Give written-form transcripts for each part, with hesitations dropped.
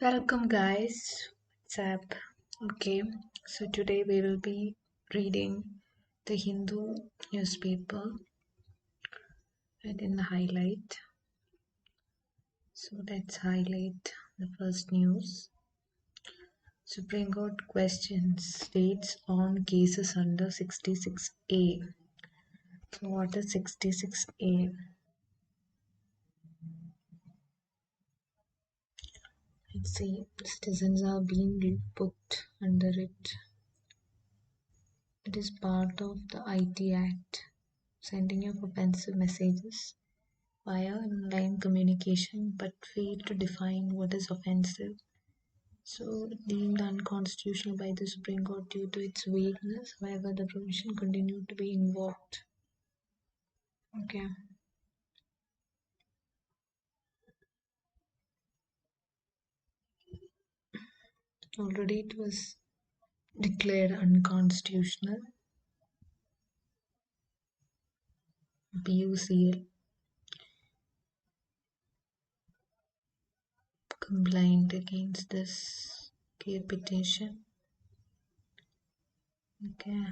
Welcome, guys. What's up? Okay, so today we will be reading the Hindu newspaper and in the highlight. So let's highlight the first news. Supreme Court questions states on cases under 66A. So what is 66A? Let's see, citizens are being put under it. It is part of the IT Act, sending of offensive messages via online communication but failed to define what is offensive. So, deemed unconstitutional by the Supreme Court due to its vagueness, however, the provision continued to be invoked. Okay. Already it was declared unconstitutional. PUCL complained against this petition. Okay.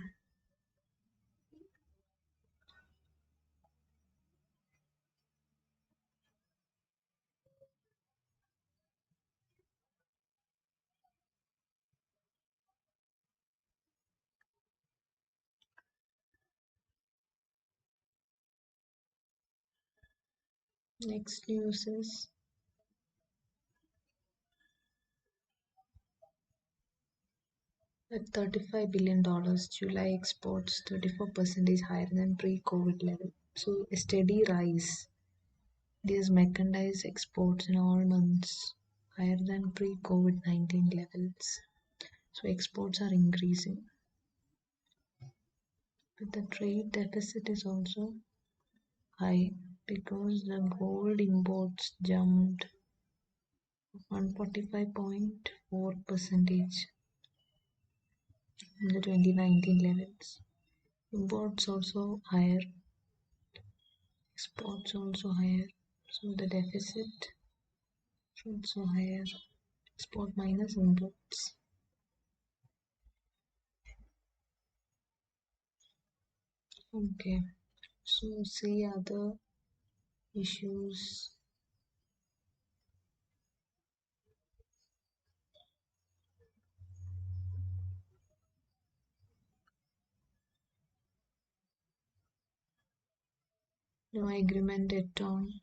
Next news is at $35 billion, July exports 34% higher than pre-COVID level. So a steady rise. These mechanized exports in all months higher than pre-COVID-19 levels. So exports are increasing. But the trade deficit is also high because the gold imports jumped 145.4% in the 2019 levels. Imports also higher, exports also higher. So the deficit is also higher. Export minus imports. Okay, so see other issues. No agreement yet on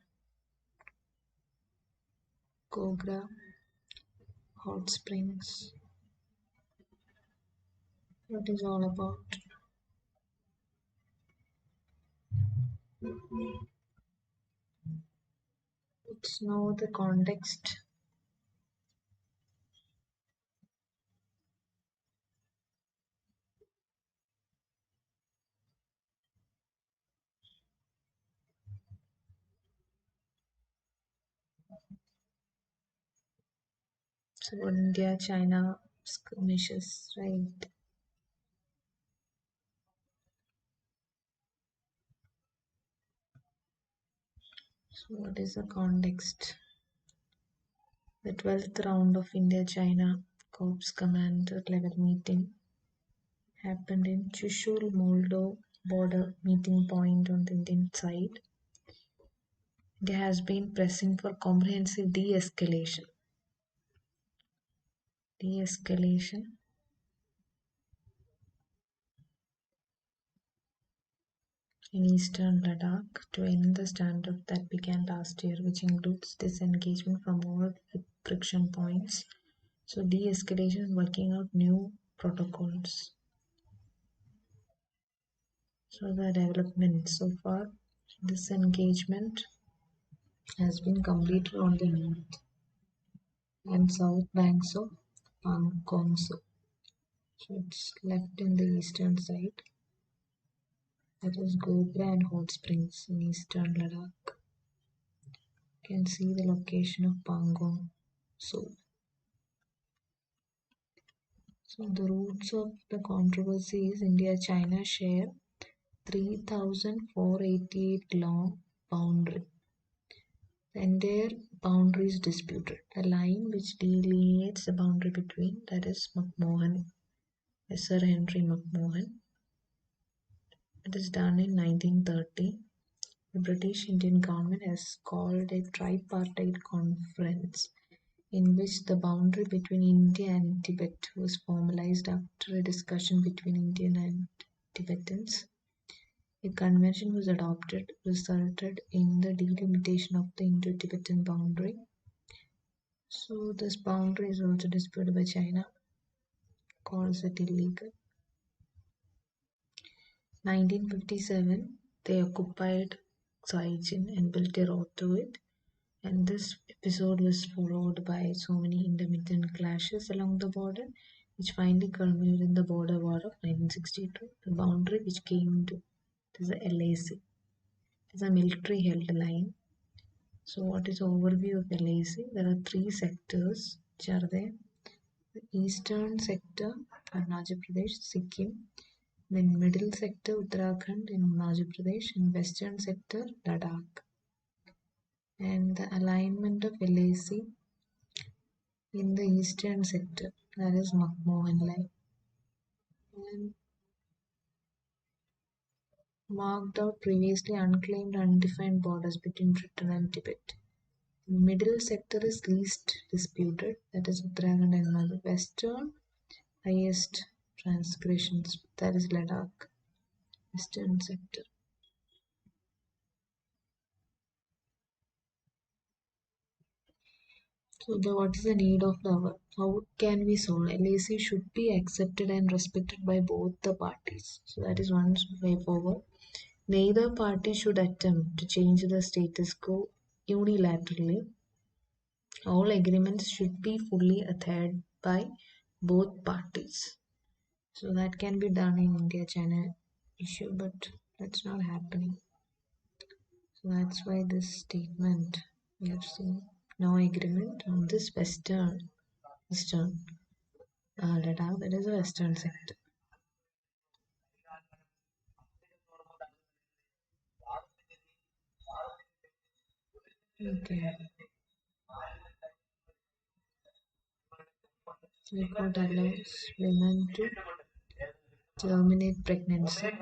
Kogra Hot Springs. What is all about? Let's know the context. So India, China skirmishes, right? So what is the context? The 12th round of India-China Corps Commander level meeting happened in Chushul, Moldo border meeting point on the Indian side. India has been pressing for comprehensive de-escalation. De-escalation in eastern Ladakh to end the standoff that began last year, which includes disengagement from all friction points. So de-escalation is working out new protocols. So the development so far, disengagement has been completed on the north and south banks of Pangongso. So it's left in the eastern side. That is Gobra and Hot Springs in eastern Ladakh. can see the location of Pangong. So the roots of the controversy is India-China share 3,488 long boundary. The entire boundary is disputed. The line which delineates the boundary between, that is McMahon, Sir Henry McMahon. It is done in 1930. The British Indian government has called a tripartite conference in which the boundary between India and Tibet was formalized after a discussion between Indian and Tibetans. A convention was adopted, resulted in the delimitation of the Indo-Tibetan boundary. So this boundary is also disputed by China, calls it illegal. 1957, they occupied Saijin and built a road to it. And this episode was followed by so many intermittent clashes along the border, which finally culminated in the border war of 1962. The boundary which came to is the LAC. It is a military held line. So what is the overview of LAC? There are three sectors which are there. The eastern sector, Arunachal Pradesh, Sikkim. Then middle sector, Uttarakhand in Arunachal Pradesh. And western sector, Ladakh. And the alignment of LAC in the eastern sector, that is McMahon Line, and marked out previously unclaimed undefined borders between Britain and Tibet. The middle sector is least disputed, that is Uttarakhand and Madhya. Western, highest transgressions, that is Ladakh, western sector. So what is the need of the hour? How can we solve? LAC should be accepted and respected by both the parties. So that is one way forward. Neither party should attempt to change the status quo unilaterally. All agreements should be fully adhered by both parties. So that can be done in India-China issue, but that's not happening. So that's why this statement we have seen no agreement on this western Ladakh, that is a western sector. Okay. The court allows women to terminate pregnancy.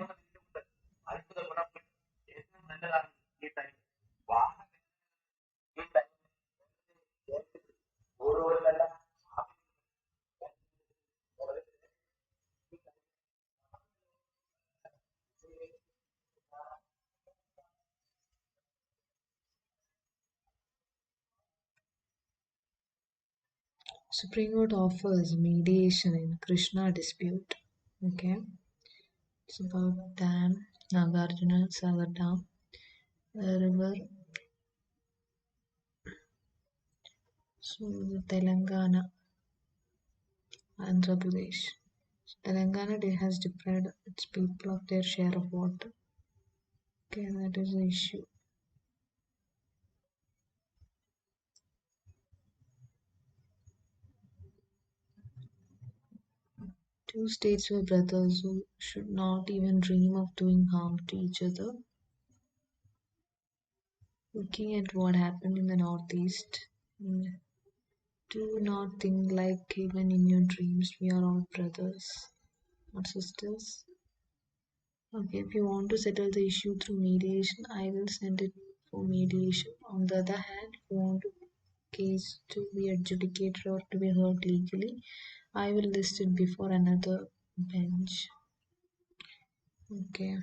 Supreme Court offers mediation in Krishna dispute. Okay, it's about dam, Nagarjuna Sagar Dam, the river. So the Telangana, Andhra Pradesh. Telangana has deprived its people of their share of water. Okay, that is the issue. Two states were brothers who should not even dream of doing harm to each other. Looking at what happened in the Northeast, do not think like even in your dreams we are all brothers, not sisters. Okay, if you want to settle the issue through mediation, I will send it for mediation. On the other hand, if you want a case to be adjudicated or to be heard legally, I will list it before another bench. Okay,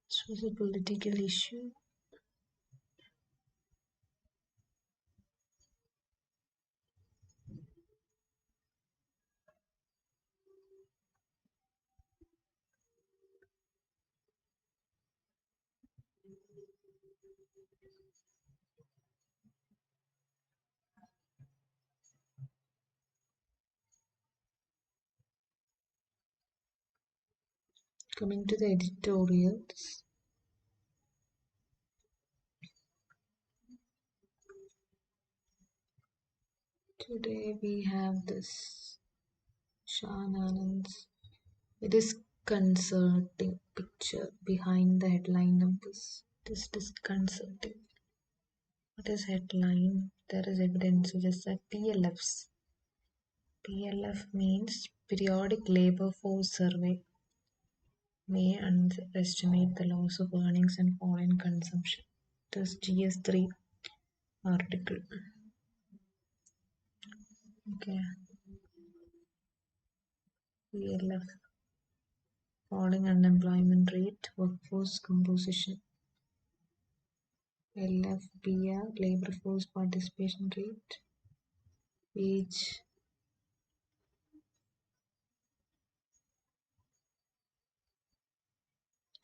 this was a political issue. Coming to the editorials, Today we have this Sean Anand's. It is concerning picture behind the headline numbers. It is disconcerting. What is headline? There is evidence suggests that PLF means Periodic Labor Force Survey may underestimate the loss of earnings and foreign consumption. This GS3 article. Okay, PLF, falling unemployment rate, workforce composition. LFPR, labor force participation rate, wage,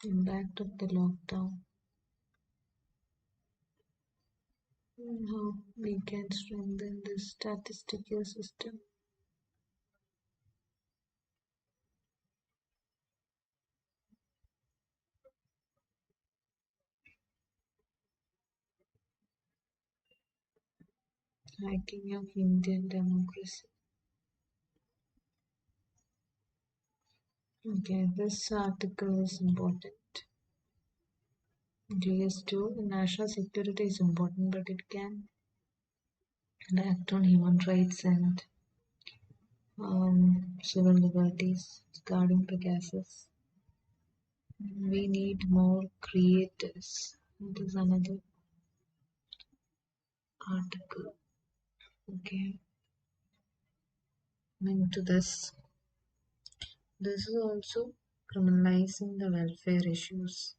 impact of the lockdown, and how we can strengthen the statistical system. Hacking of Indian democracy. Okay, this article is important. GS2, national security is important, but it can act on human rights and civil liberties regarding Pegasus. We need more creators. That is another article. Okay, coming to this. This is also criminalizing the welfare issues.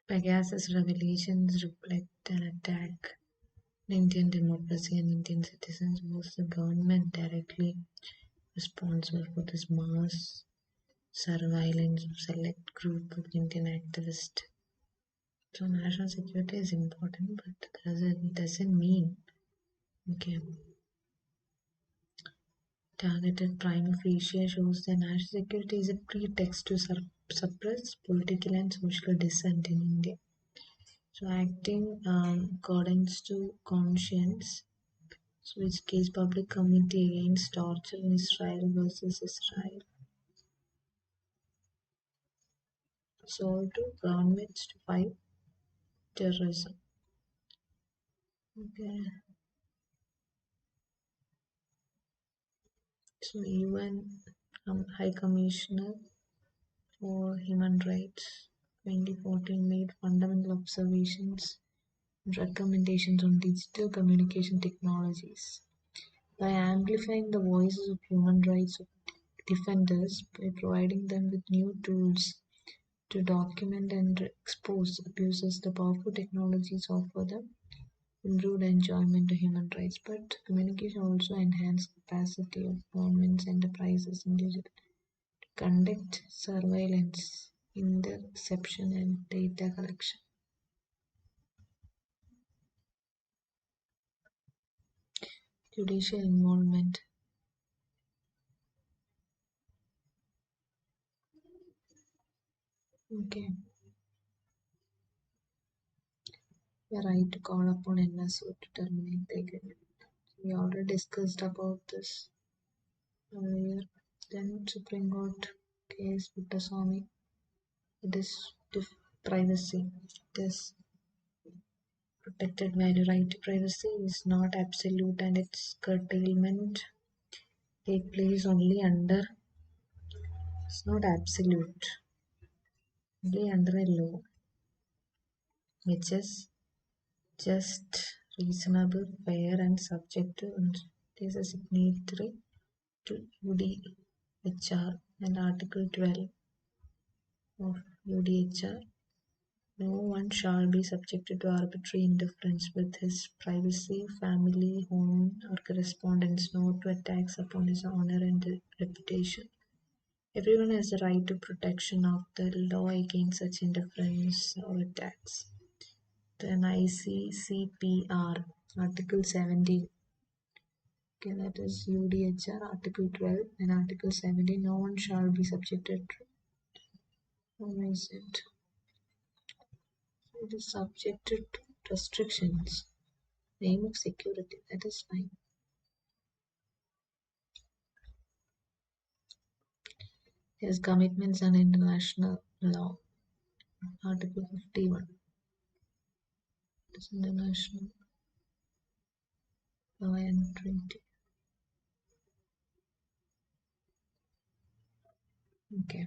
Pegasus revelations reflect an attack on Indian democracy and Indian citizens. Was the government directly responsible for this mass surveillance of select group of Indian activists? So national security is important, but doesn't mean okay. Targeted prima facie shows that national security is a pretext to suppress political and social dissent in India. So acting according to conscience, so which case public committee against torture in Israel versus Israel. So to governments to fight terrorism. Okay. So UN High Commissioner for Human Rights 2014 made fundamental observations and recommendations on digital communication technologies. By amplifying the voices of human rights defenders by providing them with new tools to document and expose abuses, the powerful technologies offer them improved enjoyment of human rights, but communication also enhance capacity of governments, enterprises, individuals to conduct surveillance, interception, and data collection. Judicial involvement. Okay, the right to call upon NSO to terminate the agreement. We already discussed about this earlier. Then Supreme Court case Puttaswamy. It is privacy. It is protected value. Right to privacy is not absolute, and its curtailment take place only under. It's not absolute. Only under a law, which is just, reasonable, fair, and subject to. It is a signatory to UDHR and Article 12 of UDHR. No one shall be subjected to arbitrary interference with his privacy, family, home, or correspondence, nor to attacks upon his honor and reputation. Everyone has the right to protection of the law against such interference or attacks. Then ICCPR Article 17. Okay, that is UDHR Article 12 and Article 17. No one shall be subjected to. How is it? It is subjected to restrictions. Name of security. That is fine. His commitments under international law. Article 51. It is international law and 20. Okay.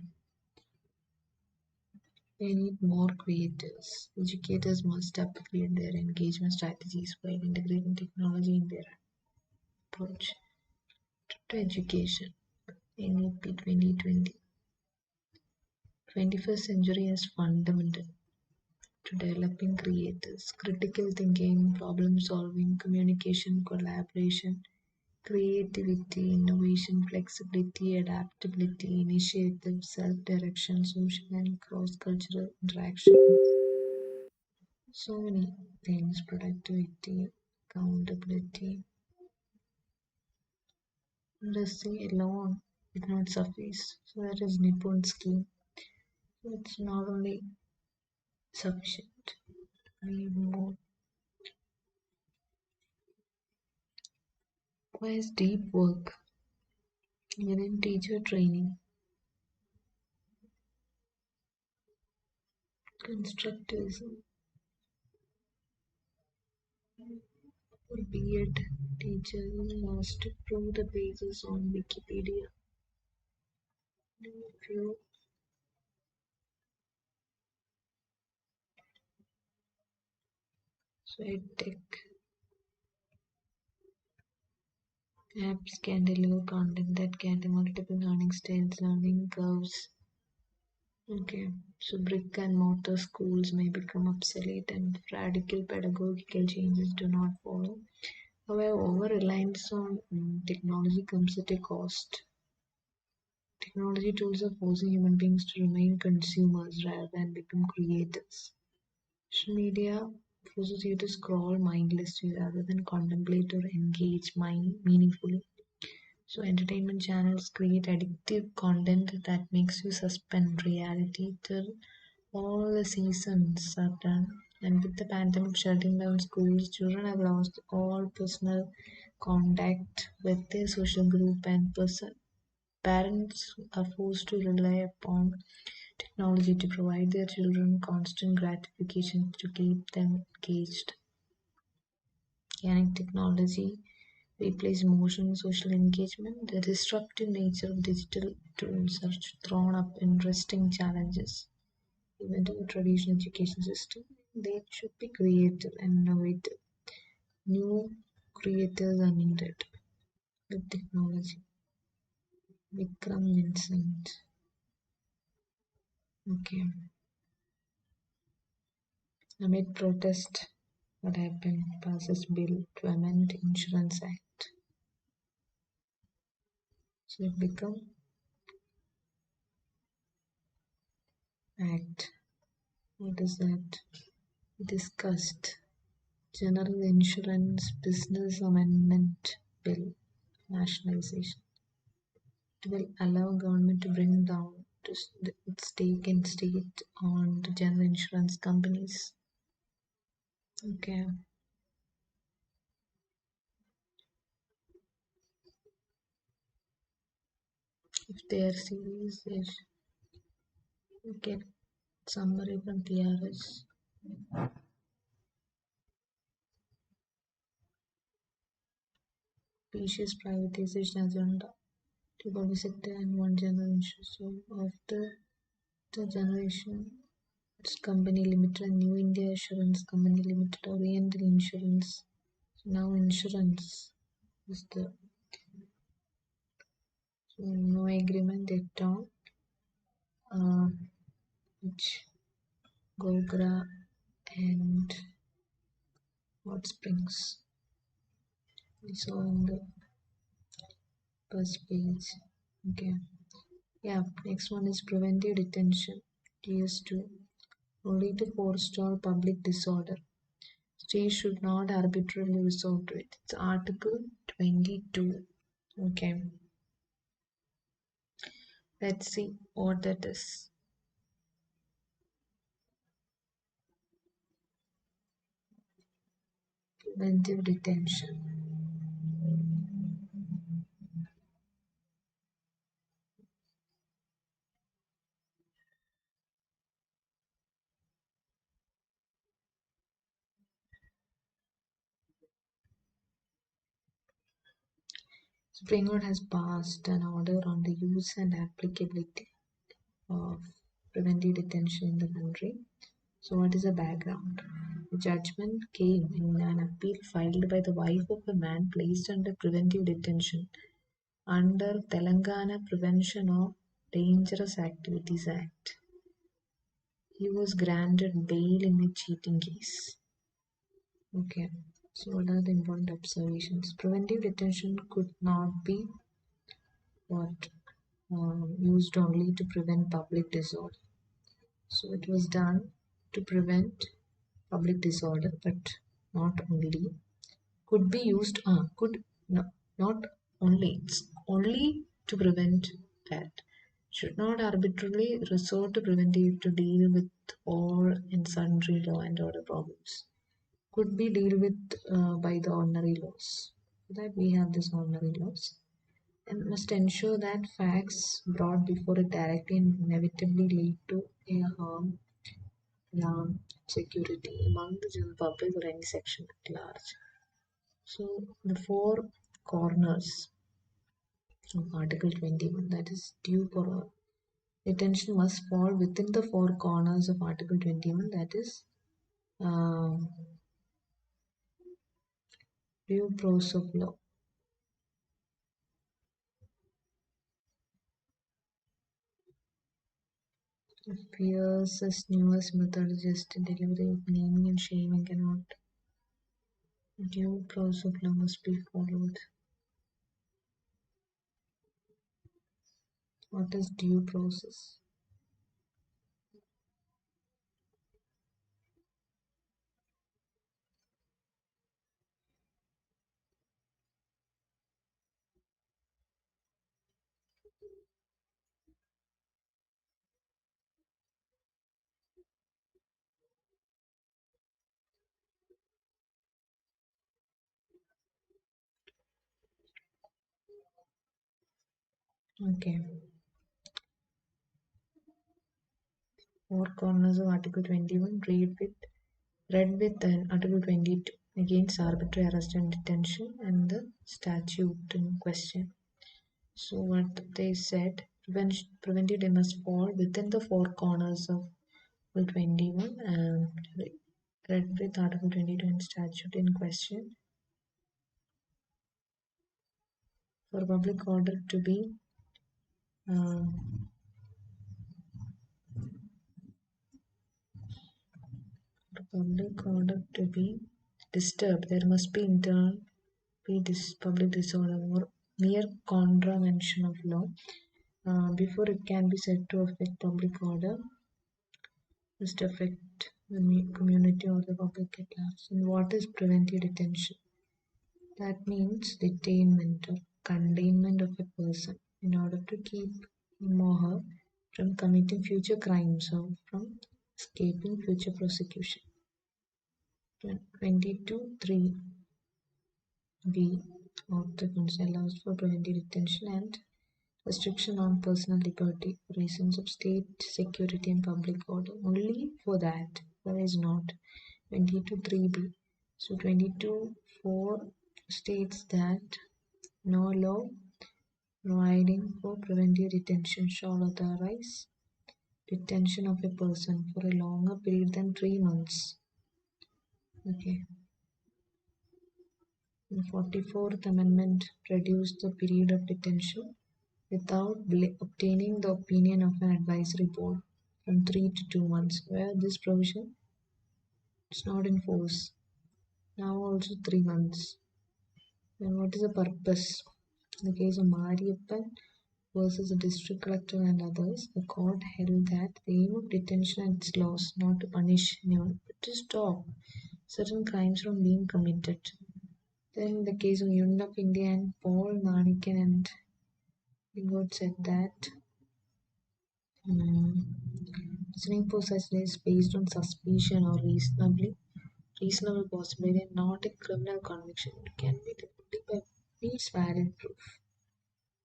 They need more creators. Educators must upgrade their engagement strategies while integrating technology in their approach to education. NEP 2020. 21st century is fundamental to developing creators, critical thinking, problem solving, communication, collaboration, creativity, innovation, flexibility, adaptability, initiative, self-direction, social and cross-cultural interaction. So many things, productivity, accountability. Industry alone will not suffice. So that is Nippon scheme. So it's not only sufficient. We need more. Requires deep work within teacher training, constructivism, B.Ed teacher has to prove the basis on Wikipedia. Few so EdTech apps can deliver content that can do multiple learning styles, learning curves. Okay, so brick and mortar schools may become obsolete and radical pedagogical changes do not follow. However, over reliance on technology comes at a cost. Technology tools are forcing human beings to remain consumers rather than become creators. Social media forces you to scroll mindlessly rather than contemplate or engage meaningfully. So, entertainment channels create addictive content that makes you suspend reality till all the seasons are done. And with the pandemic shutting down schools, children have lost all personal contact with their social group and parents are forced to rely upon technology to provide their children constant gratification to keep them engaged. Can technology replace emotional and social engagement? The disruptive nature of digital tools has thrown up interesting challenges. Even to the traditional education system, they should be creative and innovative. New creators are needed with technology. Vikram Vincent. Okay. Amid protest, what happened? Passes bill to amend Insurance Act. So it become Act. What is that? Discussed. General Insurance Business Amendment Bill. Nationalization. It will allow government to bring down to its stake in state-owned general insurance companies. Okay. If they are serious, they okay. Summary from TRS. Ambitious privatization agenda to public sector and one general insurance. So after the generation, it's Company Limited and New India Assurance Company Limited, Oriental Insurance. So now insurance is the so no agreement they down. Uh, which Gogra and Hot Springs. We saw in the first page. Okay. Yeah, next one is preventive detention. TS2. Only to forestall public disorder. State should not arbitrarily resort to it. It's Article 22. Okay. Let's see what that is. Preventive detention. Supreme Court has passed an order on the use and applicability of preventive detention in the country. So, what is the background? The judgment came in an appeal filed by the wife of a man placed under preventive detention under Telangana Prevention of Dangerous Activities Act. He was granted bail in a cheating case. Okay, so what are the important observations? Preventive detention could not be what used only to prevent public disorder. So it was done to prevent public disorder, but not only. Could be used, could no, not only. It's only to prevent that. Should not arbitrarily resort to preventive to deal with all and sundry law and order problems. Could be dealt with by the ordinary laws. So that we have these ordinary laws and must ensure that facts brought before it directly and inevitably lead to a harm, alarm, security among the general public or any section at large. So the four corners of Article 21, that is due for detention, must fall within the four corners of Article 21, that is um, due process of law. Pierce's newest methodologist delivery of naming and shaming cannot. Due process of law must be followed. What is due process? Okay. Four corners of Article 21 read with Article 22 against arbitrary arrest and detention and the statute in question. So what they said, preventive they must fall within the four corners of Article 21 and read with Article 22 and statute in question for public order to be um, public order to be disturbed. There must be internal public disorder or mere contravention of law before it can be said to affect public order, must affect the community or the public at large. And what is preventive detention? That means detainment or containment of a person in order to keep him or her from committing future crimes or from escaping future prosecution. 22(3) B of the Constitution allows for preventive detention and restriction on personal liberty for reasons of state security and public order. Only for that. Otherwise not. 22(3)(b). So 22(4) states that no law providing for preventive detention shall authorize detention of a person for a longer period than 3 months. Okay. The 44th Amendment reduced the period of detention without obtaining the opinion of an advisory board. from 3 to 2 months, where this provision is not in force. Now also 3 months. Then what is the purpose? In the case of Mariappan versus the district collector and others, the court held that the aim of detention and its laws not to punish anyone, but to stop certain crimes from being committed. Then the case of Union of India and Paul Nanikan and Ingot said that reasoning for such is based on suspicion or reasonable possibility and not a criminal conviction. It can be definitely by needs valid proof.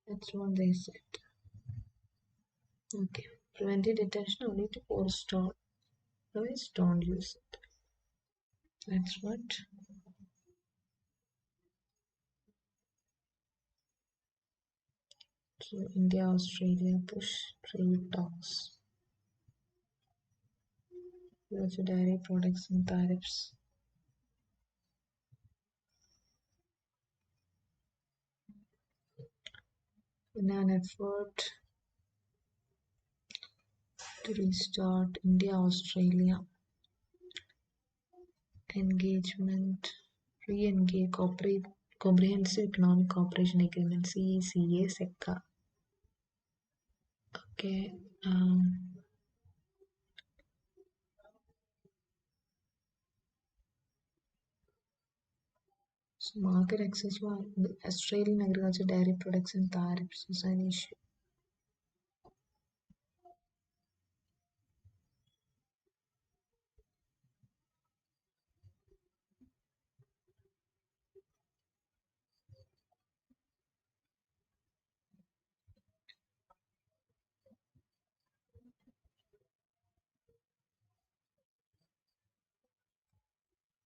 That's what they said. Okay. Preventive detention only to forestall. Otherwise don't use it. That's what. So India, Australia push trade talks. Also dairy products and tariffs. In an effort to restart India Australia engagement, re-engage comprehensive economic cooperation agreement CECA SECA. Okay. So market access for Australian agriculture dairy products and tariffs is an issue.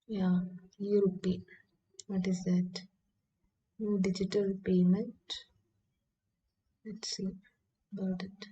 Yeah, e-rupee. What is that? No digital payment. Let's see about it.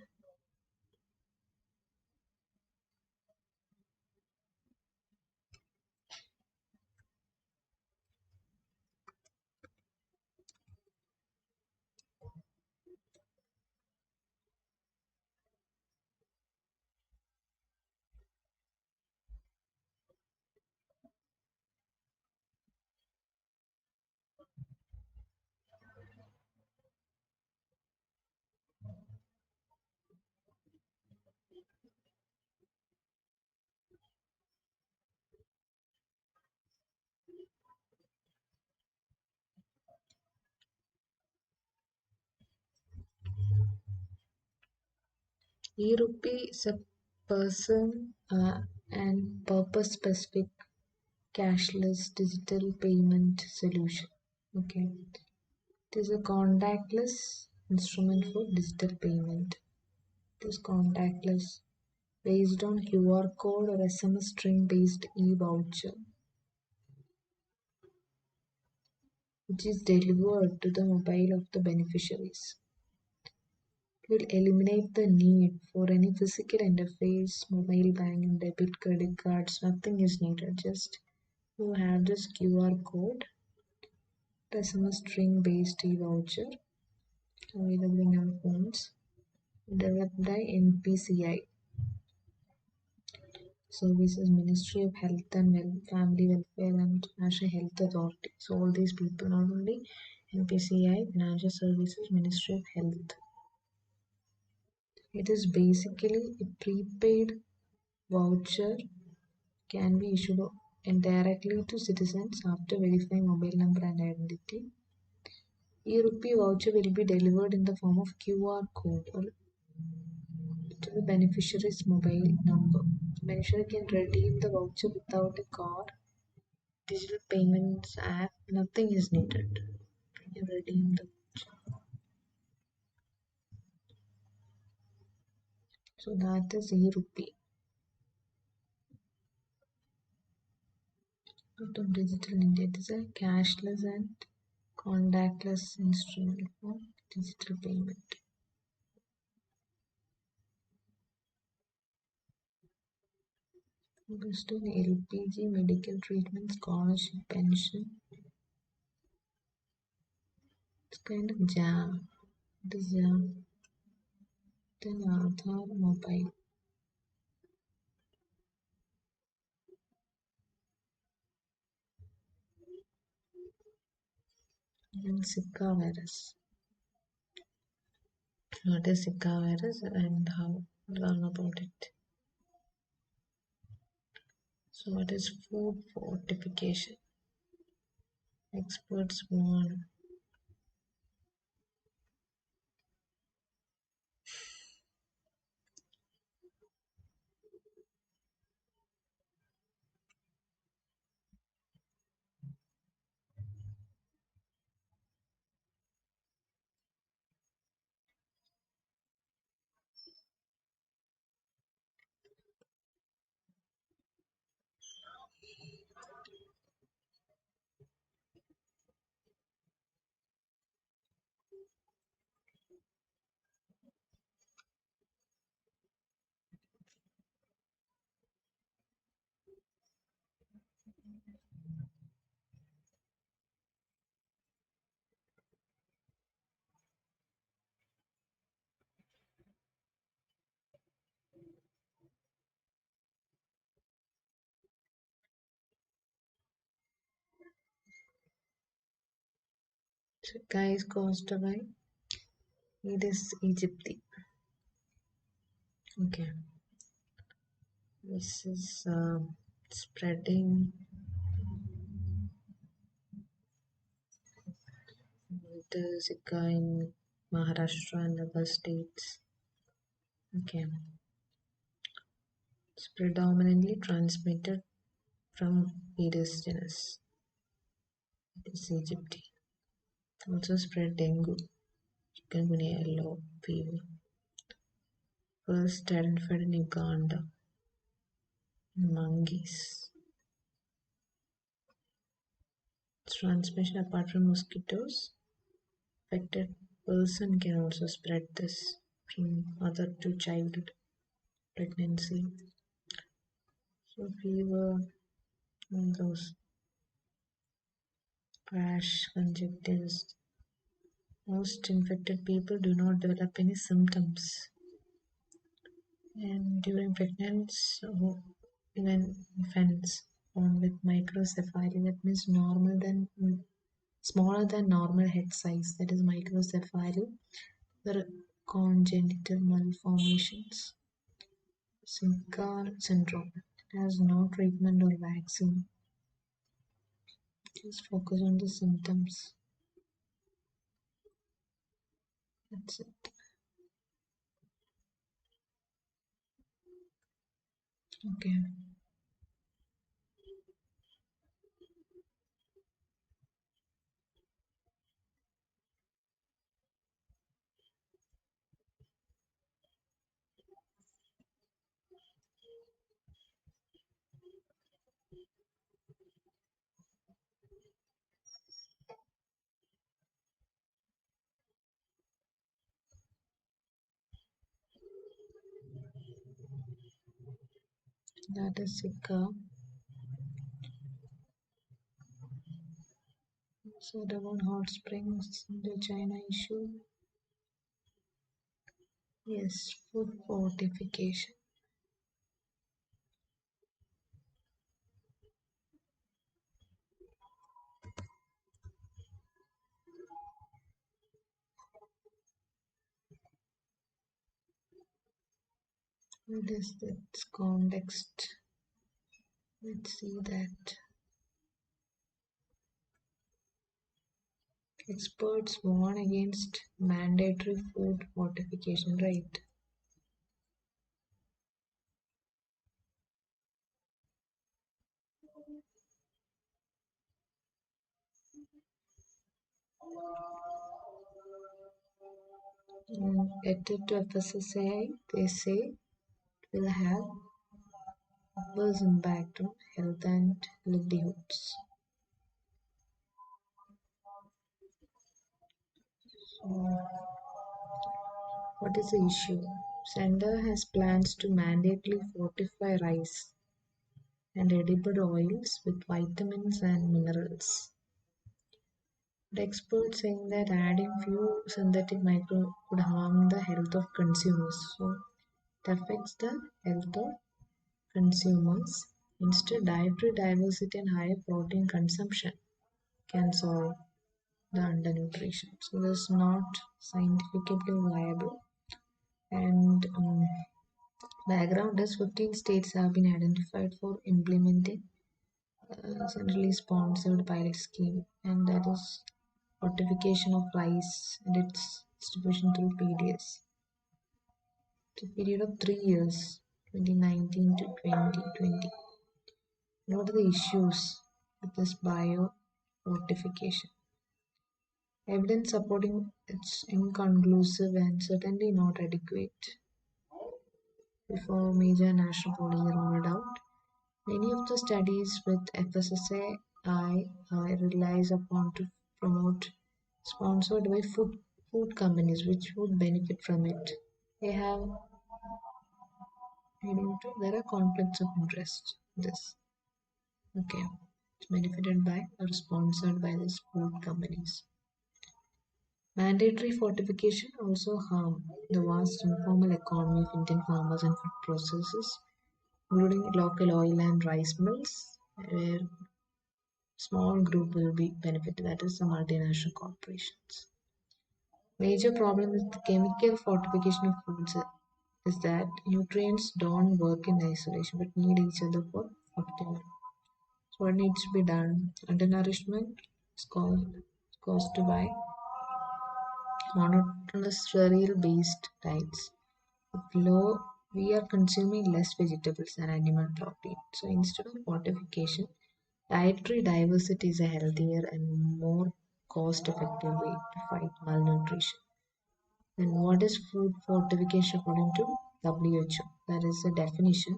E-rupee is a person and purpose specific cashless digital payment solution. Okay. It is a contactless instrument for digital payment. It is contactless based on QR code or SMS string based e-voucher, which is delivered to the mobile of the beneficiaries. It will eliminate the need for any physical interface, mobile banking, debit, credit cards, nothing is needed. Just you have this QR code, SMS string based e-voucher available in your phones, developed by NPCI. Services, Ministry of Health and Family Welfare and National Health Authority. So all these people, not only NPCI, Financial Services, Ministry of Health. It is basically a prepaid voucher can be issued indirectly to citizens after verifying mobile number and identity. E-rupee voucher will be delivered in the form of QR code or to the beneficiary's mobile number. The beneficiary can redeem the voucher without a card, digital payments app, nothing is needed. You redeem the voucher. So that is e-rupee. Out of digital India, it is a cashless and contactless instrument for digital payment. Boosting LPG, medical treatment, scholarship, pension. It's kind of jam. It is jam. Then Aadhaar mobile. And Zika virus. What is Zika virus and how to learn about it? So, what is food fortification? Experts warn. Zika is caused by Aedes aegypti. Okay, this is spreading the Zika in Maharashtra and other states. Okay, it's predominantly transmitted from Aedes genus, Aedes aegypti. Also spread dengue, chikungunya, yellow fever. First identified in Uganda, monkeys. Transmission apart from mosquitoes, affected person can also spread this from mother to child pregnancy. So fever and those rash, conjunctivitis. Most infected people do not develop any symptoms. And during pregnancy, even infants born with microcephaly, that means normal than smaller than normal head size, that is microcephaly, the congenital malformations. Zika syndrome has no treatment or vaccine. Just focus on the symptoms. That's it. Okay. That is Zika. So the one hot springs, the China issue. Yes, food fortification. What is that context? Let's see that. Experts warn against mandatory food fortification, right? Letter to FSSAI, they say it will have adverse impact on health and livelihoods. So, what is the issue? Sender has plans to mandatorily fortify rice and edible oils with vitamins and minerals. The experts saying that adding few synthetic micro could harm the health of consumers. So it affects the health of consumers. Instead, dietary diversity and higher protein consumption can solve. the undernutrition. So this is not scientifically viable. And background is 15 states have been identified for implementing centrally sponsored pilot scheme, and that is fortification of rice and its distribution through PDS. It's a period of 3 years, 2019 to 2020. What are the issues with this bio fortification? Evidence supporting it's inconclusive and certainly not adequate. Before major national policies are rolled out, many of the studies with FSSAI relies upon to promote sponsored by food companies which would benefit from it. They have there are conflicts of interest. This okay, it's benefited by or sponsored by these food companies. Mandatory fortification also harm the vast informal economy of Indian farmers and food processors, including local oil and rice mills, where small group will be benefited, that is the multinational corporations. Major problem with the chemical fortification of foods is that nutrients don't work in isolation but need each other for optimal. So what needs to be done? Undernourishment is caused by monotonous cereal based diets. With low, we are consuming less vegetables and animal protein. So instead of fortification, dietary diversity is a healthier and more cost effective way to fight malnutrition. And what is food fortification according to WHO? That is a definition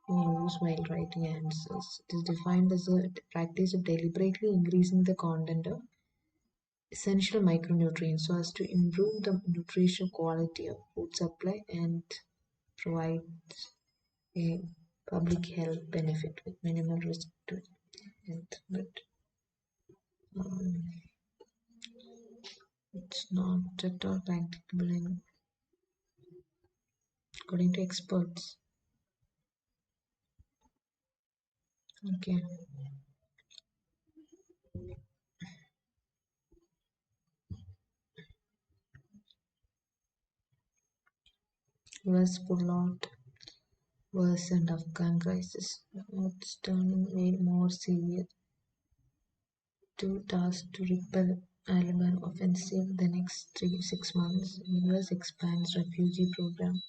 in use while writing answers. It is defined as a practice of deliberately increasing the content of essential micronutrients so as to improve the nutritional quality of food supply and provide a public health benefit with minimal risk to health. But um, it's not at all practicable according to experts. Okay. US pull out worsened Afghan crisis. It's turning way more severe. Two tasked to repel Taliban offensive the next 6 months. US expands refugee program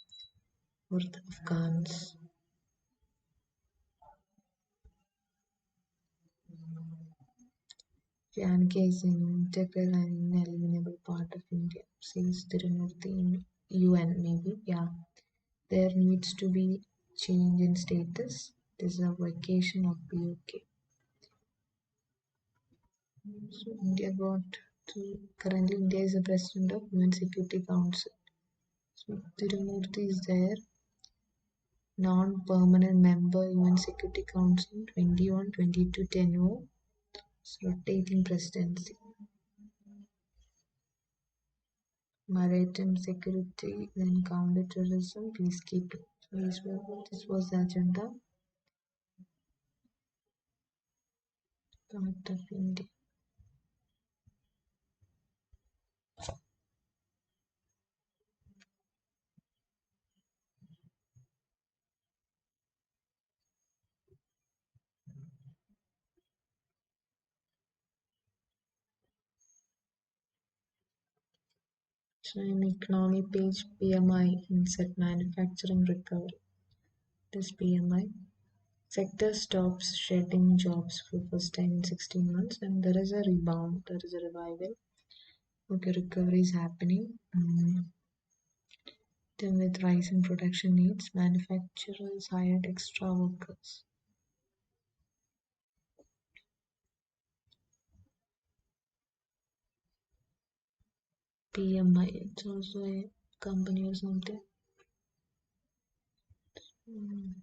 for the Afghans. Janke is an integral and inalienable part of India, says Tirumurthy in UN maybe. Yeah. There needs to be change in status. This is a vacation of POK. So India got to currently India is the president of UN Security Council. So Tirumurthy is there, non-permanent member UN Security Council 21-22 tenure, rotating presidency. Maritime security, then counter-terrorism, peacekeeping. So this was the agenda part of India. So in economy page, PMI insert manufacturing recovery. This PMI sector stops shedding jobs for first time in 16 months, and there is a rebound, there is a revival. Okay, recovery is happening. Then with rising production needs, manufacturers hired extra workers. PMI, it's also a company or something. Mm.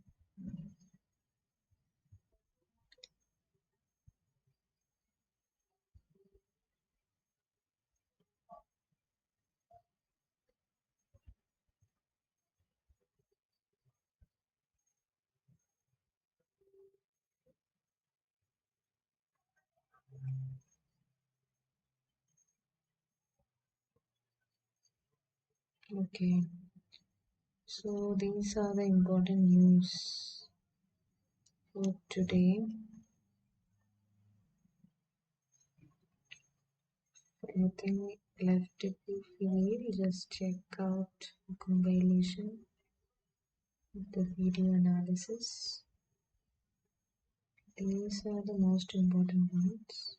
Okay, so these are the important news for today. Anything left if you feel, just check out the compilation of the video analysis. These are the most important ones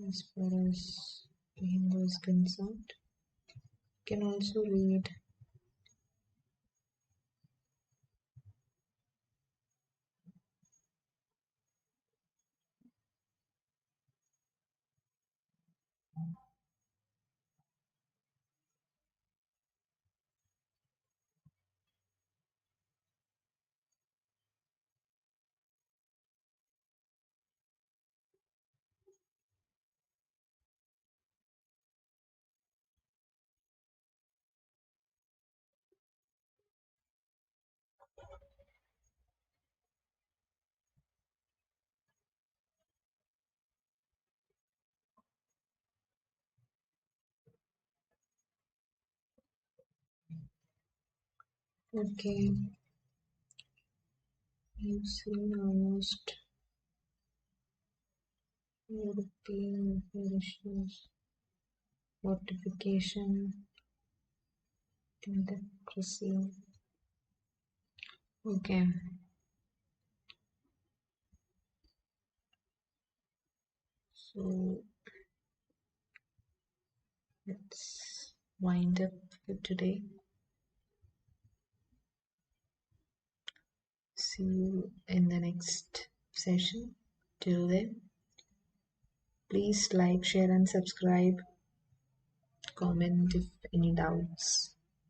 as far as the Hindu is concerned. You can also read. Okay, you've seen almost European issues, fortification, democracy. Okay, so let's wind up for today. See you in the next session. Till then, please like, share, and subscribe. Comment if any doubts.